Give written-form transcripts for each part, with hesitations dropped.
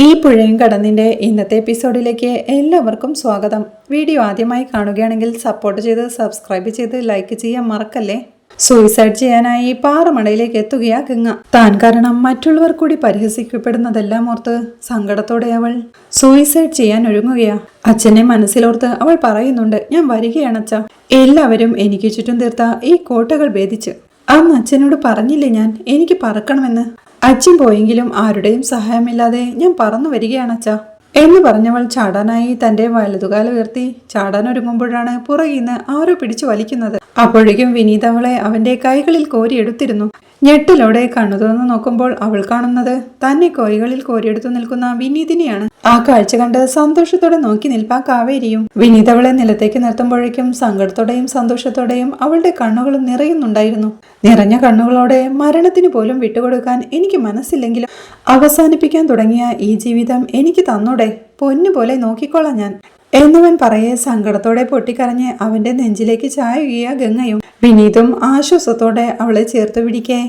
ഈ പുഴയും കടന്നിൻ്റെ ഇന്നത്തെ എപ്പിസോഡിലേക്ക് എല്ലാവർക്കും സ്വാഗതം. വീഡിയോ ആദ്യമായി കാണുകയാണെങ്കിൽ സപ്പോർട്ട് ചെയ്ത് സബ്സ്ക്രൈബ് ചെയ്ത് ലൈക്ക് ചെയ്യാൻ മറക്കല്ലേ. സൂയിസൈഡ് ചെയ്യാനായി പാറമടയിലേക്ക് എത്തുകയാ ഗംഗ. താൻ കാരണം മറ്റുള്ളവർ കൂടി പരിഹസിക്കപ്പെടുന്നതെല്ലാം ഓർത്ത് സങ്കടത്തോടെ അവൾ സൂയിസൈഡ് ചെയ്യാൻ ഒരുങ്ങുകയാ. അച്ഛനെ മനസ്സിലോർത്ത് അവൾ പറയുന്നുണ്ട്, ഞാൻ വരികയാണച്ഛ. എല്ലാവരും എനിക്ക് ചുറ്റും തീർത്ത ഈ കോട്ടകൾ ഭേദിച്ച്. അന്ന് അച്ഛനോട് പറഞ്ഞില്ലേ ഞാൻ എനിക്ക് പറക്കണമെന്ന്. അച്ഛൻ പോയെങ്കിലും ആരുടെയും സഹായമില്ലാതെ ഞാൻ പറന്നു വരികയാണച്ഛ എന്ന് പറഞ്ഞവൾ ചാടാനായി തന്റെ വലതുകാല ഉയർത്തി ചാടാൻ ഒരുങ്ങുമ്പോഴാണ് പുറകിൽ നിന്ന് ആരോ പിടിച്ചു വലിക്കുന്നത്. അപ്പോഴേക്കും വിനീത് അവളെ അവന്റെ കൈകളിൽ കോരിയെടുത്തിരുന്നു. ഞെട്ടലോടെ കണ്ണു തുറന്നു നോക്കുമ്പോൾ അവൾ കാണുന്നത് തന്നെ കൈകളിൽ കോരിയെടുത്തു നിൽക്കുന്ന വിനീതിനെയാണ്. ആ കാഴ്ച കണ്ട് സന്തോഷത്തോടെ നോക്കി നിൽപ്പാ കാവേരിയും. വിനീത് അവളെ നിലത്തേക്ക് നിർത്തുമ്പോഴേക്കും സങ്കടത്തോടെയും സന്തോഷത്തോടെയും അവളുടെ കണ്ണുകളും നിറയുന്നുണ്ടായിരുന്നു. നിറഞ്ഞ കണ്ണുകളോടെ മരണത്തിന് പോലും വിട്ടുകൊടുക്കാൻ എനിക്ക് മനസ്സില്ലെങ്കിലും അവസാനിപ്പിക്കാൻ തുടങ്ങിയ ഈ ജീവിതം എനിക്ക് തന്നൂടെ, പൊന്നുപോലെ നോക്കിക്കോളാം ഞാൻ എന്നവൻ പറയെ സങ്കടത്തോടെ പൊട്ടിക്കരഞ്ഞ് അവന്റെ നെഞ്ചിലേക്ക് ചായുകയാ ഗംഗയും. വിനീതും ആശ്വാസത്തോടെ അവളെ ചേർത്ത് പിടിക്കേ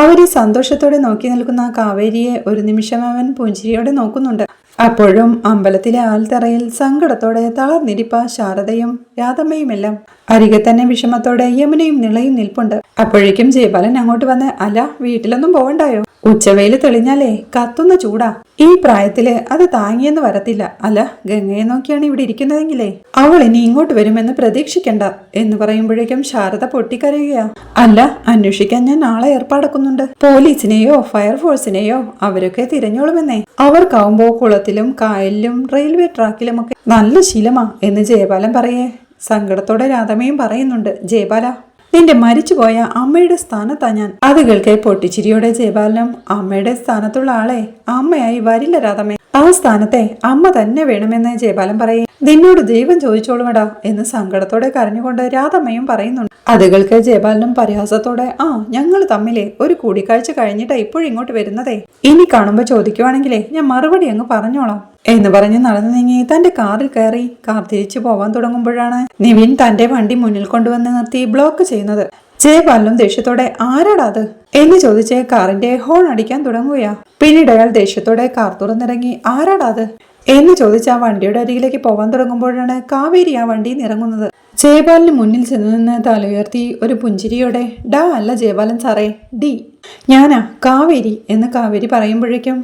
അവരെ സന്തോഷത്തോടെ നോക്കി നിൽക്കുന്ന കാവേരിയെ ഒരു നിമിഷം അവൻ പുഞ്ചിരിയോടെ നോക്കുന്നുണ്ട്. അപ്പോഴും അമ്പലത്തിലെ ആൽത്തറയിൽ സങ്കടത്തോടെ തളർന്നിരിപ്പ ശാരദയും രാധമ്മയുമെല്ലാം. അരികെ തന്നെ വിഷമത്തോടെ യമുനയും നിളയും നിൽപ്പുണ്ട്. അപ്പോഴേക്കും ജയപാലൻ അങ്ങോട്ട് വന്ന്, അല്ല വീട്ടിലൊന്നും പോകണ്ടായോ? ഉച്ചവെയിൽ തെളിഞ്ഞാലേ കത്തുന്ന ചൂടാ. ഈ പ്രായത്തില് അത് താങ്ങിയെന്ന് വരത്തില്ല. അല്ല ഗംഗയെ നോക്കിയാണ് ഇവിടെ ഇരിക്കുന്നതെങ്കിലേ അവൾ ഇനി ഇങ്ങോട്ട് വരുമെന്ന് പ്രതീക്ഷിക്കണ്ട എന്ന് പറയുമ്പോഴേക്കും ശാരദ പൊട്ടിക്കരയുകയാ. അല്ല അന്വേഷിക്കാൻ ഞാൻ ആളെ ഏർപ്പാടാക്കുന്നുണ്ട്. പോലീസിനെയോ ഫയർഫോഴ്സിനെയോ അവരൊക്കെ തിരഞ്ഞോളുമെന്നേ. അവർക്കാവുമ്പോ കുളത്തിലും കായലിലും റെയിൽവേ ട്രാക്കിലുമൊക്കെ നല്ല ശീലമാ എന്ന് ജയപാലൻ പറയേ. സങ്കടത്തോടെ രാധമ്മയും പറയുന്നുണ്ട്, ജയപാല നിന്റെ മരിച്ചുപോയ അമ്മയുടെ സ്ഥാനത്താ ഞാൻ. അത് കേൾക്കെ പൊട്ടിച്ചിരിയോടെ ജയപാലനും അമ്മയുടെ സ്ഥാനത്തുള്ള ആളെ അമ്മയായി വരില്ല രാധമ്മേ, ആ സ്ഥാനത്തെ അമ്മ തന്നെ വേണമെന്ന് ജയപാലൻ പറയേ. നിന്നോട് ദൈവം ചോദിച്ചോളുമടാ എന്ന് സങ്കടത്തോടെ കരഞ്ഞുകൊണ്ട് രാധമ്മയും പറയുന്നുണ്ട്. അത് കേൾക്കെ ജയപാലനും പരിഹാസത്തോടെ, ഞങ്ങൾ തമ്മിലെ ഒരു കൂടിക്കാഴ്ച കഴിഞ്ഞിട്ടാ ഇപ്പോഴിങ്ങോട്ട് വരുന്നതേ. ഇനി കാണുമ്പോ ചോദിക്കുവാണെങ്കിലേ ഞാൻ മറുപടി അങ്ങ് പറഞ്ഞോളാം എന്ന് പറഞ്ഞ് നടന്നു നീങ്ങി തന്റെ കാറിൽ കയറി. കാർ തിരിച്ചു പോവാൻ തുടങ്ങുമ്പോഴാണ് നിവിൻ തന്റെ വണ്ടി മുന്നിൽ കൊണ്ടുവന്ന് നിർത്തി ബ്ലോക്ക് ചെയ്യുന്നത്. ജയപാലനും ദേഷ്യത്തോടെ, ആരാടാ അത് എന്ന് ചോദിച്ച് കാറിന്റെ ഹോൺ അടിക്കാൻ തുടങ്ങുകയാ. പിന്നീട് അയാൾ ദേഷ്യത്തോടെ കാർ തുറന്നിറങ്ങി, ആരാടാ അത് എന്ന് ചോദിച്ച് ആ വണ്ടിയുടെ അരികിലേക്ക് പോവാൻ തുടങ്ങുമ്പോഴാണ് കാവേരി ആ വണ്ടിയിൽ ഇറങ്ങുന്നത്. ജയപാലന് മുന്നിൽ ചെന്ന് നിന്ന് തലയുയർത്തി ഒരു പുഞ്ചിരിയോടെ, ഡാ അല്ല ജയപാലൻ സാറേ, ഡി ഞാനാ കാവേരി എന്ന് കാവേരി പറയുമ്പോഴേക്കും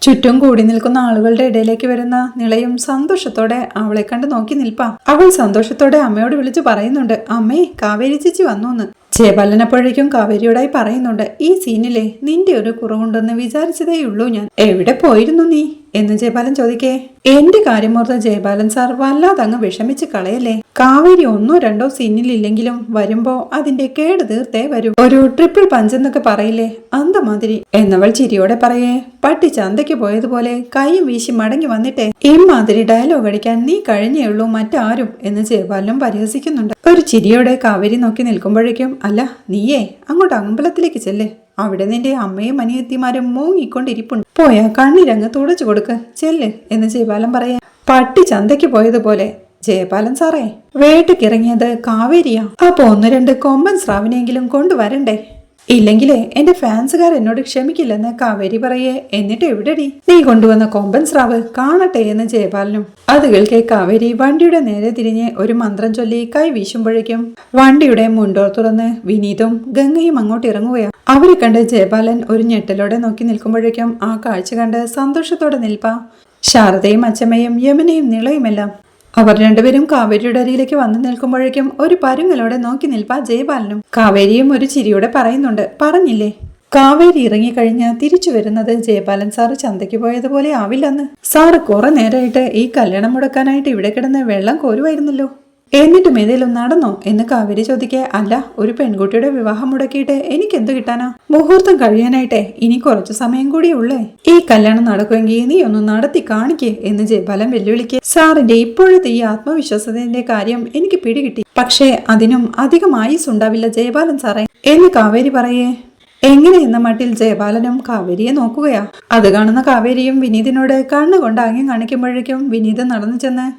ചുറ്റും കൂടി നിൽക്കുന്ന ആളുകളുടെ ഇടയിലേക്ക് വരുന്ന നിളയും സന്തോഷത്തോടെ അവളെ കണ്ട് നോക്കി നിൽപ്പാ. അവൾ സന്തോഷത്തോടെ അമ്മയോട് വിളിച്ചു പറയുന്നുണ്ട്, അമ്മേ കാവേരി ചേച്ചി വന്നു. ജയപാലൻ അപ്പോഴേക്കും കാവേരിയോടായി പറയുന്നുണ്ട്, ഈ സീനിലെ നിന്റെ ഒരു കുറവുണ്ടെന്ന് വിചാരിച്ചതേയുള്ളൂ ഞാൻ. എവിടെ പോയിരുന്നു നീ എന്ന് ജയപാലൻ ചോദിക്കേ. എന്റെ കാര്യമോർത്ത് ജയപാലൻ സാർ വല്ലാതങ്ങ് വിഷമിച്ച് കളയല്ലേ. കാവേരി ഒന്നോ രണ്ടോ സീനിലില്ലെങ്കിലും വരുമ്പോ അതിന്റെ കേട് തീർത്തേ വരൂ. ഒരു ട്രിപ്പിൾ പഞ്ച് എന്നൊക്കെ പറയില്ലേ, അന്തമാതിരി എന്നവൾ ചിരിയോടെ പറയേ. പട്ടി ചന്തയ്ക്ക് പോയതുപോലെ കൈയും വീശി മടങ്ങി വന്നിട്ടേ ഇമാതിരി ഡയലോഗ് അടിക്കാൻ നീ കഴിഞ്ഞേ ഉള്ളൂ മറ്റാരും എന്ന് ജയപാലനും പരിഹസിക്കുന്നുണ്ട്. ഒരു ചിരിയോടെ കാവേരി നോക്കി നിൽക്കുമ്പോഴേക്കും, അല്ല നീയേ അങ്ങോട്ട് അമ്പലത്തിലേക്ക് ചെല്ലേ, അവിടെ നിന്റെ അമ്മയും അനിയത്തിമാരും മൂങ്ങിക്കൊണ്ടിരിപ്പുണ്ട്, പോയാ കണ്ണിരങ്ങ് തുടച്ചു കൊടുക്ക് ചെല്ല് എന്ന് ജയപാലൻ പറയാ. പട്ടി ചന്തയ്ക്ക് പോയതുപോലെ ജയപാലൻ സാറേ, വേട്ടക്കിറങ്ങിയത് കാവേരിയാ. അപ്പൊ 1-2 കൊമ്പൻ സ്രാവിനെങ്കിലും കൊണ്ടുവരണ്ടേ, ഇല്ലെങ്കിലേ എന്റെ ഫാൻസുകാർ എന്നോട് ക്ഷമിക്കില്ലെന്ന് കാവേരി പറയേ. എന്നിട്ട് എവിടെടി നീ കൊണ്ടുവന്ന കൊമ്പൻ സ്രാവ്, കാണട്ടെ എന്ന് ജയപാലനും. അത് കേൾക്കെ കാവേരി വണ്ടിയുടെ നേരെ തിരിഞ്ഞ് ഒരു മന്ത്രം ചൊല്ലി കൈ വീശുമ്പോഴേക്കും വണ്ടിയുടെ മുൻഡോർ തുറന്ന് വിനീതും ഗംഗയും അങ്ങോട്ട് ഇറങ്ങുകയാണ്. അവരെ കണ്ട് ജയപാലൻ ഒരു ഞെട്ടലോടെ നോക്കി നിൽക്കുമ്പോഴേക്കും ആ കാഴ്ച കണ്ട് സന്തോഷത്തോടെ നിൽപ്പാ ശാരദയും അച്ചമ്മയും യമുനയും നിളയുമെല്ലാം. അവർ രണ്ടുപേരും കാവേരിയുടെ അരികിലേക്ക് വന്നു നിൽക്കുമ്പോഴേക്കും ഒരു പരുങ്ങലോടെ നോക്കി നിൽപ്പാ ജയപാലനും. കാവേരിയും ഒരു ചിരിയോടെ പറയുന്നുണ്ട്, പറഞ്ഞില്ലേ കാവേരി ഇറങ്ങിക്കഴിഞ്ഞാൽ തിരിച്ചു വരുന്നത് ജയപാലൻ സാറ് ചന്തയ്ക്ക് പോയതുപോലെ ആവില്ലെന്ന്. സാറ് കുറെ നേരമായിട്ട് ഈ കല്യാണം മുടക്കാനായിട്ട് ഇവിടെ കിടന്ന് വെള്ളം കോരുമായിരുന്നല്ലോ, എന്നിട്ടും ഏതേലും നടന്നോ എന്ന് കാവേരി ചോദിക്കേ. അല്ല, ഒരു പെൺകുട്ടിയുടെ വിവാഹം മുടക്കിയിട്ട് എനിക്കെന്ത് കിട്ടാനാ, മുഹൂർത്തം കഴിയാനായിട്ടെ ഇനി കുറച്ചു സമയം കൂടിയേ ഉള്ളേ. ഈ കല്യാണം നടക്കുമെങ്കിൽ നീ ഒന്ന് നടത്തി കാണിക്കേ എന്ന് ജയപാലൻ വെല്ലുവിളിക്കേ. സാറിന്റെ ഇപ്പോഴത്തെ ഈ ആത്മവിശ്വാസത്തിന്റെ കാര്യം എനിക്ക് പിടികിട്ടി, പക്ഷേ അതിനും അധികം ആയുസ് ഉണ്ടാവില്ല ജയപാലൻ സാറേ എന്ന് കാവേരി പറയേ. എങ്ങനെ എന്ന മട്ടിൽ ജയപാലനും കാവേരിയെ നോക്കുകയാ. അത് കാണുന്ന കാവേരിയും വിനീതിനോട് കണ്ണുകൊണ്ട് ആംഗ്യം കാണിക്കുമ്പോഴേക്കും വിനീത് നടന്നു ചെന്ന്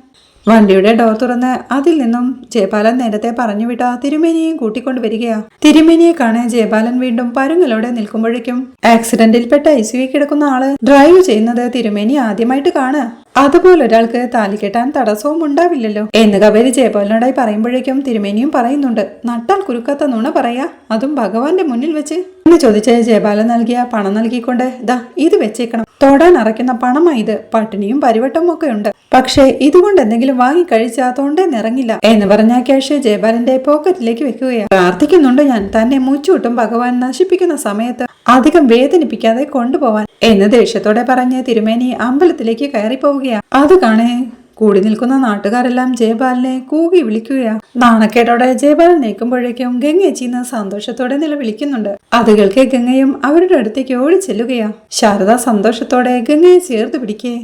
വണ്ടിയുടെ ഡോർ തുറന്ന് അതിൽ നിന്നും ജയപാലൻ നേരത്തെ പറഞ്ഞുവിട്ട തിരുമേനിയെയും കൂട്ടിക്കൊണ്ട് വരികയാ. തിരുമേനിയെ കാണാൻ ജയപാലൻ വീണ്ടും പരുങ്ങലോടെ നിൽക്കുമ്പോഴേക്കും ആക്സിഡന്റിൽപ്പെട്ട ഐസിയുവിൽ കിടക്കുന്ന ആള് ഡ്രൈവ് ചെയ്യുന്നത് തിരുമേനി ആദ്യമായിട്ട് കാണുക. അതുപോലെ ഒരാൾക്ക് താലി കെട്ടാൻ തടസ്സവും ഉണ്ടാവില്ലല്ലോ എന്ന് കവേരി ജയപാലനോടായി പറയുമ്പോഴേക്കും തിരുമേനിയും പറയുന്നുണ്ട്, നട്ടാൽ കുരുക്കാത്ത നുണ പറയാ, അതും ഭഗവാന്റെ മുന്നിൽ വെച്ച് എന്ന് ചോദിച്ച ജയപാലൻ നൽകിയ പണം നൽകിക്കൊണ്ട് ദാ ഇത് വെച്ചേക്കണം, തൊടാൻ അറയ്ക്കുന്ന പണമാ ഇത്, പട്ടിണിയും പരിവട്ടവും ഒക്കെ ഉണ്ട്, പക്ഷേ ഇതുകൊണ്ട് എന്തെങ്കിലും വാങ്ങി കഴിച്ചാ തൊണ്ടേ നിറങ്ങില്ല എന്ന് പറഞ്ഞ ക്യാഷ് ജയപാലന്റെ പോക്കറ്റിലേക്ക് വെക്കുകയാണ്. പ്രാർത്ഥിക്കുന്നുണ്ട് ഞാൻ തന്നെ മുച്ചൂട്ടും ഭഗവാൻ നശിപ്പിക്കുന്ന സമയത്ത് അധികം വേദനിപ്പിക്കാതെ കൊണ്ടുപോവാൻ എന്ന് ദേഷ്യത്തോടെ പറഞ്ഞ് തിരുമേനി അമ്പലത്തിലേക്ക് കയറി പോവുകയാ. അത് കാണേ കൂടി നിൽക്കുന്ന നാട്ടുകാരെല്ലാം ജയപാലിനെ കൂകി വിളിക്കുകയാ. നാണക്കേട്ടോടെ ജയപാലൻ നീക്കുമ്പോഴേക്കും ഗംഗേച്ചിന്ന് സന്തോഷത്തോടെ നിലവിളിക്കുന്നുണ്ട്. അത് കേൾക്കെ ഗംഗയും അവരുടെ അടുത്തേക്ക് ഓടി ചെല്ലുകയാ. ശാരദ സന്തോഷത്തോടെ ഗംഗയെ ചേർത്ത് പിടിക്കേ.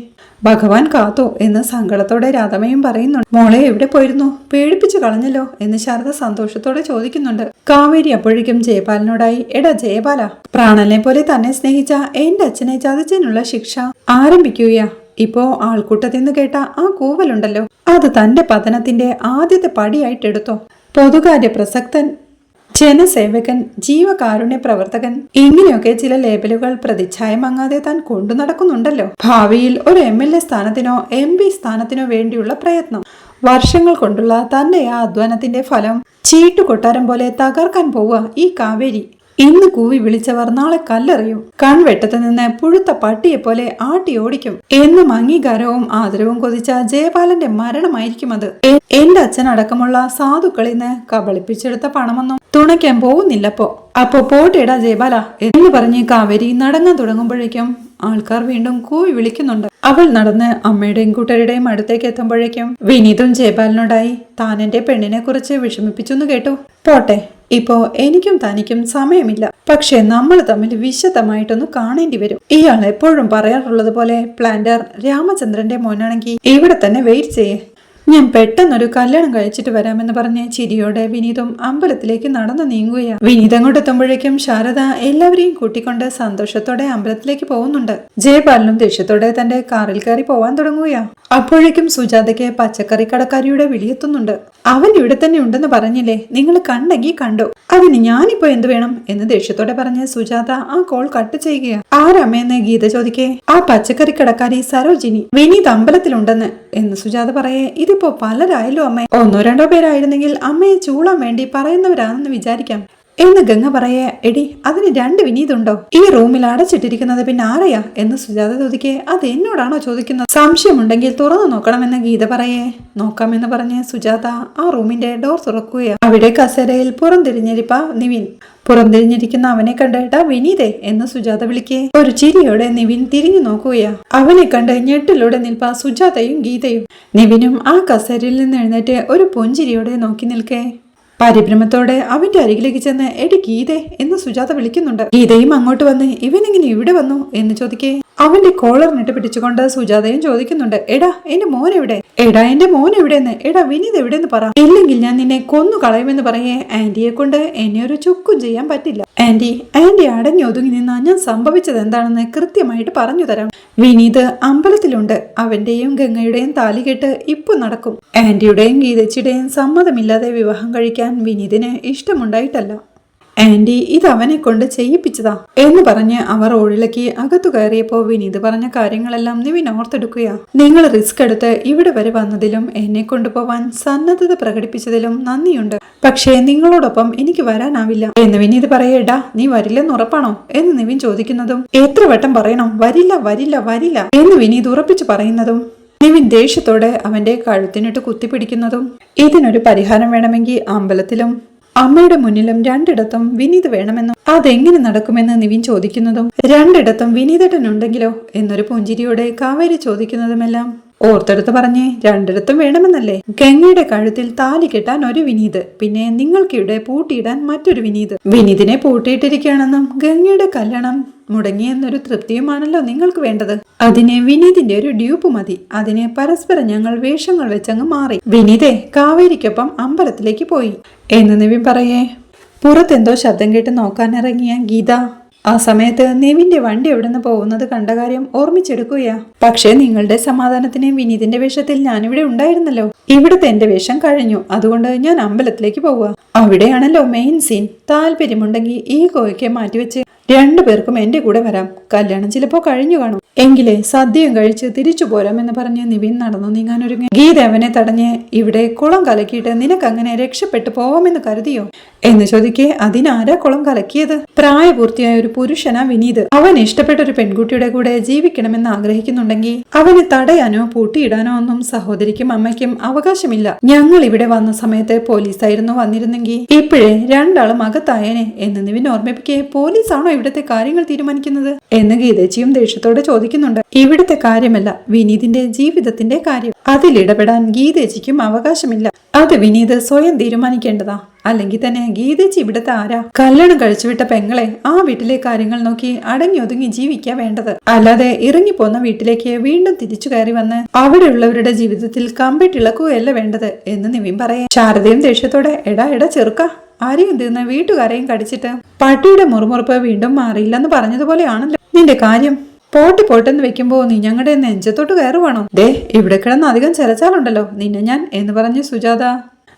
ഭഗവാൻ കാത്തു എന്ന് സങ്കടത്തോടെ രാധമ്മയും പറയുന്നുണ്ട്. മോളെ എവിടെ പോയിരുന്നു, പേടിപ്പിച്ചു കളഞ്ഞല്ലോ എന്ന് ശാരദ സന്തോഷത്തോടെ ചോദിക്കുന്നുണ്ട്. കാവേരി അപ്പോഴേക്കും ജയപാലനോടായി, എടാ ജയപാല, പ്രാണനെ പോലെ തന്നെ സ്നേഹിച്ച എന്റെ അച്ഛനെ ചതിച്ചതിനുള്ള ശിക്ഷ ആരംഭിക്കുകയാ. ഇപ്പോ ആൾക്കൂട്ടത്തിന്ന് കേട്ട ആ കൂവലുണ്ടല്ലോ, അത് തന്റെ പതനത്തിന്റെ ആദ്യത്തെ പടിയായിട്ടെടുത്തോ. പൊതുകാര്യ പ്രസക്തൻ, ജനസേവകൻ, ജീവകാരുണ്യ പ്രവർത്തകൻ, ഇങ്ങനെയൊക്കെ ചില ലേബലുകൾ പ്രതിച്ഛായമങ്ങാതെ താൻ കൊണ്ടു നടക്കുന്നുണ്ടല്ലോ. ഭാവിയിൽ ഒരു MLA സ്ഥാനത്തിനോ MP സ്ഥാനത്തിനോ വേണ്ടിയുള്ള പ്രയത്നം, വർഷങ്ങൾ കൊണ്ടുള്ള തന്റെ ആ അധ്വാനത്തിന്റെ ഫലം ചീട്ടുകൊട്ടാരം പോലെ തകർക്കാൻ പോവുക ഈ കാവേരി. ഇന്ന് കൂവി വിളിച്ചവർ നാളെ കല്ലെറിയും, കൺവെട്ടത്ത് നിന്ന് പുഴുത്ത പട്ടിയെ പോലെ ആട്ടി ഓടിക്കും. എന്നും അംഗീകാരവും ആദരവും കൊതിച്ച ജയപാലന്റെ മരണമായിരിക്കും അത്. എന്റെ അച്ഛനടക്കമുള്ള സാധുക്കളിൽ നിന്ന് കബളിപ്പിച്ചെടുത്ത പണമൊന്നും തുണയ്ക്കാൻ പോകുന്നില്ലപ്പോ. അപ്പോ പോട്ടേടാ ജയപാല എന്ന് പറഞ്ഞ് കാവേരി നടങ്ങാൻ തുടങ്ങുമ്പോഴേക്കും ആൾക്കാർ വീണ്ടും കൂവി വിളിക്കുന്നുണ്ട്. അവൾ നടന്ന് അമ്മയുടെയും കൂട്ടരുടെയും അടുത്തേക്ക് എത്തുമ്പോഴേക്കും വിനീതും ജയപാലനോടായി, താൻ എന്റെ പെണ്ണിനെ കുറിച്ച് വിഷമിപ്പിച്ചെന്ന് കേട്ടു, പോട്ടെ, ഇപ്പോ എനിക്കും തനിക്കും സമയമില്ല, പക്ഷെ നമ്മൾ തമ്മിൽ വിശദമായിട്ടൊന്ന് കാണേണ്ടി വരും. ഇയാൾ എപ്പോഴും പറയാറുള്ളത് പോലെ പ്ലാന്റർ രാമചന്ദ്രന്റെ മോനാണെങ്കിൽ ഇവിടെ തന്നെ വെയിറ്റ് ചെയ്യേ, ഞാൻ പെട്ടെന്നൊരു കല്യാണം കഴിച്ചിട്ട് വരാമെന്ന് പറഞ്ഞ് ചിരിയോടെ വിനീതും അമ്പലത്തിലേക്ക് നടന്നു നീങ്ങുകയാ. വിനീത് അങ്ങോട്ട് എത്തുമ്പോഴേക്കും ശാരദ എല്ലാവരെയും കൂട്ടിക്കൊണ്ട് സന്തോഷത്തോടെ അമ്പലത്തിലേക്ക് പോകുന്നുണ്ട്. ജയപാലനും ദേഷ്യത്തോടെ തന്റെ കാറിൽ കയറി പോവാൻ തുടങ്ങുകയാ. അപ്പോഴേക്കും സുജാതയ്ക്ക് പച്ചക്കറി കടക്കാരിയുടെ വിളിയെത്തുന്നുണ്ട്. അവൻ ഇവിടെ തന്നെ ഉണ്ടെന്ന് പറഞ്ഞില്ലേ, നിങ്ങൾ കണ്ടെങ്കിൽ കണ്ടു, അതിന് ഞാനിപ്പോ എന്ത് വേണം എന്ന് ദേഷ്യത്തോടെ പറഞ്ഞ് സുജാത ആ കോൾ കട്ട് ചെയ്യുകയാ. ആരമ്മയെന്ന് ഗീത ചോദിക്കേ, ആ പച്ചക്കറി കടക്കാരി സരോജിനി വിനീത് അമ്പലത്തിലുണ്ടെന്ന് എന്ന് സുജാത പറയേ, ഇതിപ്പോ പലരായല്ലോ അമ്മേ, ഒന്നോ രണ്ടോ പേരായിരുന്നെങ്കിൽ അമ്മയെ ചൂളാൻ വേണ്ടി പറയുന്നവരാണെന്ന് വിചാരിക്കാം എന്ന് ഗംഗ പറയേ. എടി, അതിന് 2 വിനീതുണ്ടോ? ഈ റൂമിൽ അടച്ചിട്ടിരിക്കുന്നത് പിന്നെ ആരെയാ എന്ന് സുജാത ചോദിക്കേ. അത് എന്നോടാണോ ചോദിക്കുന്നത്? സംശയമുണ്ടെങ്കിൽ തുറന്നു നോക്കണമെന്ന് ഗീത പറയേ. നോക്കാമെന്ന് പറഞ്ഞ് സുജാത ആ റൂമിന്റെ ഡോർ തുറക്കുകയാ. അവിടെ കസേരയിൽ പുറംതിരിഞ്ഞിരിപ്പ നിവിൻ. പുറംതിരിഞ്ഞിരിക്കുന്ന അവനെ കണ്ടേട്ടാ വിനീതേ എന്ന് സുജാത വിളിക്കേ. ഒരു ചിരിയോടെ നിവിൻ തിരിഞ്ഞു നോക്കുകയാ. അവനെ കണ്ട് ഞെട്ടിലൂടെ നിൽപ്പ സുജാതയും ഗീതയും. നിവിനും ആ കസേരയിൽ നിന്ന് എഴുന്നേറ്റ് ഒരു പുഞ്ചിരിയോടെ നോക്കി നിൽക്കേ. പരിഭ്രമത്തോടെ അവന്റെ അരികിലേക്ക് ചെന്ന്, എടി ഗീതേ എന്ന് സുജാത വിളിക്കുന്നുണ്ട്. ഗീതയും അങ്ങോട്ട് വന്ന്, ഇവനെങ്ങനെ ഇവിടെ വന്നു എന്ന് ചോദിക്കേ. അവന്റെ കോളറിനിട്ട് പിടിച്ചുകൊണ്ട് സുജാതയും ചോദിക്കുന്നുണ്ട്, എടാ എന്റെ മോൻ എവിടെ, എടാ എന്റെ മോൻ എവിടെയെന്ന്, എടാ വിനീത് എവിടെയെന്ന് പറ, ഇല്ലെങ്കിൽ ഞാൻ നിന്നെ കൊന്നു കളയുമെന്ന് പറയേ. ആന്റിയെ കൊണ്ട് എന്നെ ഒരു ചുക്കും ചെയ്യാൻ പറ്റില്ല ആന്റി അടങ്ങി ഒതുങ്ങി നിന്നാ ഞാൻ സംഭവിച്ചത് എന്താണെന്ന് കൃത്യമായിട്ട് പറഞ്ഞു തരാം. വിനീത് അമ്പലത്തിലുണ്ട്, അവന്റെയും ഗംഗയുടെയും താലികെട്ട് ഇപ്പൊ നടക്കും. ആന്റിയുടെയും ഗീതച്ചിയുടെയും സമ്മതമില്ലാതെ വിവാഹം കഴിക്കാൻ വിനീതിന് ഇഷ്ടമുണ്ടായിട്ടല്ല, ആന്റി ഇത് അവനെ കൊണ്ട് ചെയ്യിപ്പിച്ചതാ എന്ന് പറഞ്ഞ് അവർ ഓടിളക്കി അകത്തു കയറിയപ്പോ വിനീത് പറഞ്ഞ കാര്യങ്ങളെല്ലാം നിവിൻ ഓർത്തെടുക്കുകയാ. നിങ്ങൾ റിസ്ക് എടുത്ത് ഇവിടെ വരെ വന്നതിലും എന്നെ കൊണ്ടുപോവാൻ സന്നദ്ധത പ്രകടിപ്പിച്ചതിലും നന്ദിയുണ്ട്, പക്ഷേ നിങ്ങളോടൊപ്പം എനിക്ക് വരാനാവില്ല എന്ന് വിനീത് പറയേടാ. നീ വരില്ലെന്ന് ഉറപ്പാണോ എന്ന് നിവിൻ ചോദിക്കുന്നതും, എത്ര വട്ടം പറയണം വരില്ല വരില്ല വരില്ല എന്ന് വിനീത് ഉറപ്പിച്ചു പറയുന്നതും നിവിൻ ദേഷ്യത്തോടെ അവന്റെ കഴുത്തിനിട്ട് കുത്തിപ്പിടിക്കുന്നതും, ഇതിനൊരു പരിഹാരം വേണമെങ്കിൽ അമ്പലത്തിലും അമ്മയുടെ മുന്നിലും 2 വിനീത് വേണമെന്നും അതെങ്ങനെ നടക്കുമെന്ന് നിവിൻ ചോദിക്കുന്നതും, 2 വിനീതേട്ടനുണ്ടെങ്കിലോ എന്നൊരു പുഞ്ചിരിയോടെ കാവേരി ചോദിക്കുന്നതുമെല്ലാം ഓർത്തെടുത്ത് പറഞ്ഞേ. 2 വേണമെന്നല്ലേ? ഗംഗയുടെ കഴുത്തിൽ താലി കെട്ടാൻ ഒരു വിനീത്, പിന്നെ നിങ്ങൾക്കിവിടെ പൂട്ടിയിടാൻ മറ്റൊരു വിനീത്. വിനീതിനെ പൂട്ടിയിട്ടിരിക്കുകയാണെന്നും ഗംഗയുടെ കല്യാണം മുടങ്ങിയെന്നൊരു തൃപ്തിയുമാണല്ലോ നിങ്ങൾക്ക് വേണ്ടത്. അതിന് വിനീതിന്റെ ഒരു ഡ്യൂപ്പ് മതി. അതിന് പരസ്പരം ഞങ്ങൾ വേഷങ്ങൾ വെച്ചങ്ങ് മാറി. വിനീതേ കാവേരിക്കൊപ്പം അമ്പലത്തിലേക്ക് പോയി എന്ന് നിവിൻ പറയേ. പുറത്തെന്തോ ശബ്ദം കേട്ട് നോക്കാനിറങ്ങിയ ഗീത ആ സമയത്ത് നിവിന്റെ വണ്ടി എവിടുന്ന് പോകുന്നത് കണ്ട കാര്യം ഓർമ്മിച്ചെടുക്കുകയാ. പക്ഷേ നിങ്ങളുടെ സമാധാനത്തിന് വിനീതിന്റെ വേഷത്തിൽ ഞാനിവിടെ ഉണ്ടായിരുന്നല്ലോ. ഇവിടുത്തെ എന്റെ വേഷം കഴിഞ്ഞു. അതുകൊണ്ട് ഞാൻ അമ്പലത്തിലേക്ക് പോവുക. അവിടെയാണല്ലോ മെയിൻ സീൻ. താല്പര്യമുണ്ടെങ്കിൽ ഈ കോയ്ക്ക് മാറ്റിവെച്ച് രണ്ടുപേർക്കും എന്റെ കൂടെ വരാം. കല്യാണം ചിലപ്പോ കഴിഞ്ഞു കാണും. എങ്കിലേ സദ്യയും കഴിച്ച് തിരിച്ചു പോരാമെന്ന് പറഞ്ഞ് നിവിൻ നടന്നു നീങ്ങാനൊരുങ്ങി. ഗീത അവനെ തടഞ്ഞ്, ഇവിടെ കുളം കലക്കിയിട്ട് നിനക്കങ്ങനെ രക്ഷപ്പെട്ടു പോവാമെന്ന് കരുതിയോ എന്ന് ചോദിക്കേ. അതിനാരാ കുളം കലക്കിയത്? പ്രായപൂർത്തിയായ ഒരു പുരുഷനാ വിനീത്. അവൻ ഇഷ്ടപ്പെട്ട ഒരു പെൺകുട്ടിയുടെ കൂടെ ജീവിക്കണമെന്ന് ആഗ്രഹിക്കുന്നുണ്ടെങ്കിൽ അവന് തടയാനോ പൂട്ടിയിടാനോ ഒന്നും സഹോദരിക്കും അമ്മയ്ക്കും അവകാശമില്ല. ഞങ്ങൾ ഇവിടെ വന്ന സമയത്ത് പോലീസായിരുന്നു വന്നിരുന്നെങ്കിൽ ഇപ്പോഴേ രണ്ടാളും അകത്തായേനെ എന്ന് നിവിൻ ഓർമ്മിപ്പിക്കേ. പോലീസാണോ ഇവിടുത്തെ കാര്യങ്ങൾ തീരുമാനിക്കുന്നത് എന്ന് ഗീതേച്ചിയും ദേഷ്യത്തോടെ ചോദിക്കുന്നുണ്ട്. ഇവിടുത്തെ കാര്യമല്ല, വിനീതിന്റെ ജീവിതത്തിന്റെ കാര്യം. അതിലിടപെടാൻ ഗീതേച്ചിക്കും അവകാശമില്ല. അത് വിനീത് സ്വയം തീരുമാനിക്കേണ്ടതാ. അല്ലെങ്കിൽ തന്നെ ഗീതേച്ചി ഇവിടുത്തെ ആരാ? കല്യാണം കഴിച്ചുവിട്ട പെങ്ങളെ ആ വീട്ടിലെ കാര്യങ്ങൾ നോക്കി അടങ്ങി ഒതുങ്ങി ജീവിക്കാ വേണ്ടത്. അല്ലാതെ ഇറങ്ങിപ്പോന്ന വീട്ടിലേക്ക് വീണ്ടും തിരിച്ചു കയറി വന്ന് അവിടെയുള്ളവരുടെ ജീവിതത്തിൽ കമ്പിട്ടിളക്കുകയല്ല വേണ്ടത് എന്ന് നിവിൻ പറയാം. ശാരദയും ദേഷ്യത്തോടെ, എടാ ചെറുക്ക, ആരെയും തീർന്ന് വീട്ടുകാരെയും കടിച്ചിട്ട് പട്ടിയുടെ മുറുമുറുപ്പ് വീണ്ടും മാറിയില്ലെന്ന് പറഞ്ഞതുപോലെയാണല്ലോ നിന്റെ കാര്യം. പോട്ടെന്ന് വെക്കുമ്പോ നീ ഞങ്ങളുടെ നെഞ്ചത്തോട്ട് കയറുവാണോ? ദേ ഇവിടെ കിടന്ന് അധികം ചെലച്ചാലുണ്ടല്ലോ നിന്നെ ഞാൻ എന്ന് പറഞ്ഞ് സുജാത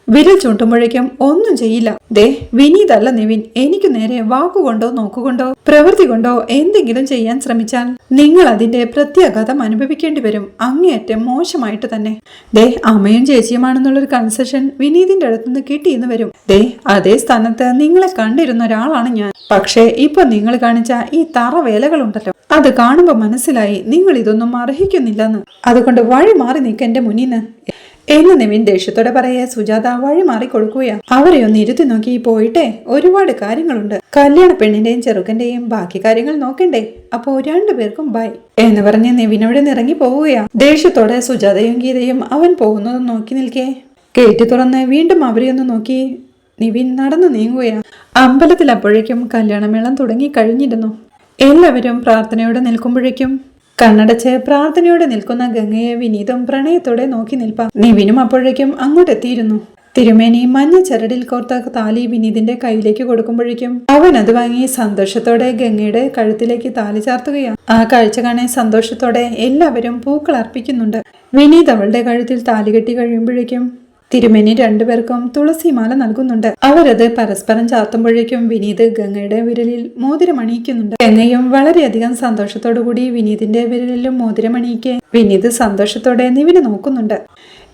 വിരൽ ചൂണ്ടുമ്പോഴേക്കും ഒന്നും ചെയ്യില്ല. ദേ വിനീതല്ല നിവിൻ. എനിക്ക് നേരെ വാക്കുകൊണ്ടോ നോക്കുകൊണ്ടോ പ്രവൃത്തി കൊണ്ടോ എന്തെങ്കിലും ചെയ്യാൻ ശ്രമിച്ചാൽ നിങ്ങൾ അതിന്റെ പ്രത്യാഘാതം അനുഭവിക്കേണ്ടി വരും. അങ്ങേയറ്റം മോശമായിട്ട് തന്നെ. ദേ അമ്മയും ചേച്ചിയുമാണെന്നുള്ളൊരു കൺസെഷൻ വിനീതിന്റെ അടുത്തുനിന്ന് കിട്ടിയെന്ന് വരും. ദേ അതേ സ്ഥാനത്ത് നിങ്ങളെ കണ്ടിരുന്ന ഒരാളാണ് ഞാൻ. പക്ഷേ ഇപ്പൊ നിങ്ങൾ കാണിച്ച ഈ തറവേലകളുണ്ടല്ലോ, അത് കാണുമ്പോ മനസ്സിലായി നിങ്ങൾ ഇതൊന്നും അർഹിക്കുന്നില്ലെന്ന്. അതുകൊണ്ട് വഴി മാറി നിൽക്ക എന്റെ മുന്നിന്ന് എന്ന് നിവിൻ ദേഷ്യത്തോടെ പറയെ. സുജാത വഴി മാറി കൊടുക്കുകയാ. അവരെ ഒന്ന് ഇരുത്തി നോക്കി പോയിട്ടെ ഒരുപാട് കാര്യങ്ങളുണ്ട്. കല്യാണ പെണ്ണിന്റെയും ചെറുക്കന്റെയും ബാക്കി കാര്യങ്ങൾ നോക്കണ്ടേ. അപ്പോ രണ്ടുപേർക്കും ബൈ എന്ന് പറഞ്ഞ് നിവിനോട് ഇറങ്ങി പോവുകയാ. ദേഷ്യത്തോടെ സുജാതയും ഗീതയും അവൻ പോകുന്നതും നോക്കി നിൽക്കേ. ഗേറ്റ് തുറന്ന് വീണ്ടും അവരെ ഒന്ന് നോക്കി നിവിൻ നടന്നു നീങ്ങുകയാ. അമ്പലത്തിൽ അപ്പോഴേക്കും കല്യാണമേളം തുടങ്ങി കഴിഞ്ഞിരുന്നു. എല്ലാവരും പ്രാർത്ഥനയോടെ നിൽക്കുമ്പോഴേക്കും കണ്ണടച്ച് പ്രാർത്ഥനയോടെ നിൽക്കുന്ന ഗംഗയെ വിനീതും പ്രണയത്തോടെ നോക്കി നിൽപ്പാം. നിവിനും അപ്പോഴേക്കും അങ്ങോട്ടെത്തിയിരുന്നു. തിരുമേനി മഞ്ഞ ചരടിൽ കോർത്ത താലി വിനീതിന്റെ കയ്യിലേക്ക് കൊടുക്കുമ്പോഴേക്കും അവൻ അത് വാങ്ങി സന്തോഷത്തോടെ ഗംഗയുടെ കഴുത്തിലേക്ക് താലി ചാർത്തുകയാണ്. ആ കാഴ്ച കാണാൻ സന്തോഷത്തോടെ എല്ലാവരും പൂക്കൾ അർപ്പിക്കുന്നുണ്ട്. വിനീത് അവളുടെ കഴുത്തിൽ താലി കെട്ടി കഴിയുമ്പോഴേക്കും തിരുമേനി രണ്ടുപേർക്കും തുളസിമാല നൽകുന്നുണ്ട്. അവരത് പരസ്പരം ചാർത്തുമ്പോഴേക്കും വിനീത് ഗംഗയുടെ വിരലിൽ മോതിരം അണിയിക്കുന്നുണ്ട്. ഗംഗയും വളരെയധികം സന്തോഷത്തോടുകൂടി വിനീതിന്റെ വിരലിലും മോതിരം അണിയിക്കെ വിനീത് സന്തോഷത്തോടെ നിവിനെ നോക്കുന്നുണ്ട്.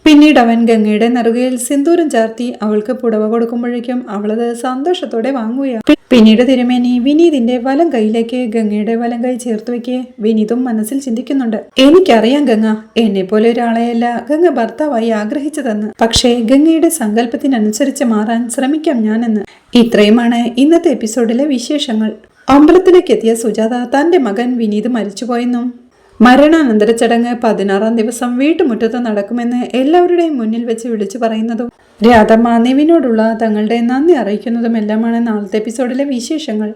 പിന്നീട് അവൻ ഗംഗയുടെ നെറുകയിൽ സിന്ദൂരം ചാർത്തി അവൾക്ക് പുടവ കൊടുക്കുമ്പോഴേക്കും അവളത് സന്തോഷത്തോടെ വാങ്ങുകയാണ്. പിന്നീട് തിരുമേനി വിനീതിന്റെ വലം കൈയിലേക്ക് ഗംഗയുടെ വലം കൈ ചേർത്ത് വെക്കെ വിനീതും മനസ്സിൽ ചിന്തിക്കുന്നുണ്ട്. എനിക്കറിയാം ഗംഗ എന്നെ പോലെ ഒരാളെയല്ല ഗംഗ ഭർത്താവായി ആഗ്രഹിച്ചതെന്ന്. പക്ഷേ ഗംഗയുടെ സങ്കല്പത്തിനനുസരിച്ച് മാറാൻ ശ്രമിക്കാം ഞാനെന്ന്. ഇത്രയുമാണ് ഇന്നത്തെ എപ്പിസോഡിലെ വിശേഷങ്ങൾ. അമ്പലത്തിലേക്ക് എത്തിയ സുജാത തന്റെ മകൻ വിനീത് മരിച്ചുപോയെന്നും മരണാനന്തര ചടങ്ങ് 16-ാം ദിവസം വീട്ടുമുറ്റത്ത് നടക്കുമെന്ന് എല്ലാവരുടെയും മുന്നിൽ വെച്ച് വിളിച്ചു പറയുന്നതും രാധമ്മ നിവിനോടുള്ള തങ്ങളുടെ നന്ദി അറിയിക്കുന്നതുമെല്ലാമാണ് നാളത്തെ എപ്പിസോഡിലെ വിശേഷങ്ങൾ.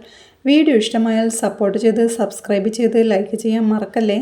വീഡിയോ ഇഷ്ടമായാൽ സപ്പോർട്ട് ചെയ്ത് സബ്സ്ക്രൈബ് ചെയ്ത് ലൈക്ക് ചെയ്യാൻ മറക്കല്ലേ.